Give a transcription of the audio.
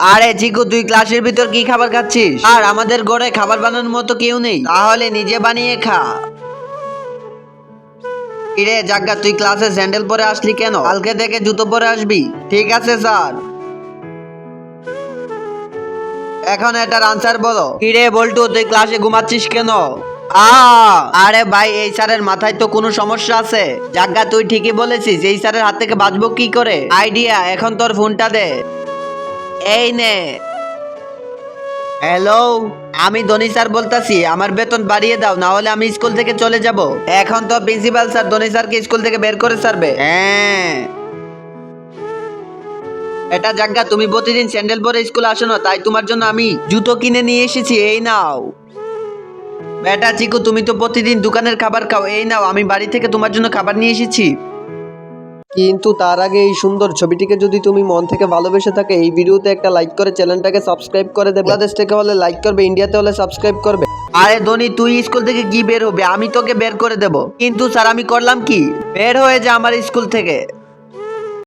আরে চিকু, তুই ক্লাসের ভিতর কি খাবার খাচ্ছিস? আর আমাদের ঘরে খাবার বানানোর মতো কেউ নেই, তাহলে নিজে বানিয়ে খা। কিরে জাগ্গা, তুই ক্লাসে স্যান্ডেল পরে আসলি কেন? কালকে থেকে জুতো পরে আসবি। ঠিক আছে স্যার। এখন এটার আনসার বলো। কিরে বল্টু, তুই ক্লাসে ঘুমাচ্ছিস কেন? আ আরে ভাই, এই স্যারের মাথায় তো কোনো সমস্যা আছে। জাগ্গা, তুই ঠিকই বলেছিস, এই স্যারের হাত থেকে বাঁচবো কি করে? আইডিয়া, এখন তোর ফোনটা দে। এই নে। হ্যালো, আমি ধনী স্যার বলতাছি, আমার বেতন বাড়িয়ে দাও, না হলে আমি স্কুল থেকে চলে যাব। এখন তো প্রিন্সিপাল স্যার ধনী স্যারকে স্কুল থেকে বের করে ছাড়বে। হ্যাঁ, এটা জাগ্গা, তুমি প্রতিদিন স্যান্ডেল পরে স্কুল আসো না, তাই তোমার জন্য আমি জুতো কিনে নিয়ে এসেছি, এই নাও। বেটা চিকু, তুমি তো প্রতিদিন দোকানের খাবার খাও, এই নাও, আমি বাড়ি থেকে তোমার জন্য খাবার নিয়ে এসেছি। কিন্তু তার আগে এই সুন্দর ছবিটিকে যদি তুমি মন থেকে ভালোবেসে থাকে, এই ভিডিওতে একটা লাইক করে চ্যানেলটাকে সাবস্ক্রাইব করে দেবে। বাংলাদেশ থেকে হলে লাইক করবে, ইন্ডিয়াতে হলে সাবস্ক্রাইব করবে। আরে ধনী, তুই স্কুল থেকে কি বের হবে? আমি তোকে বের করে দেব। কিন্তু স্যার, আমি করলাম কি? বের হয়ে যা আমার স্কুল থেকে।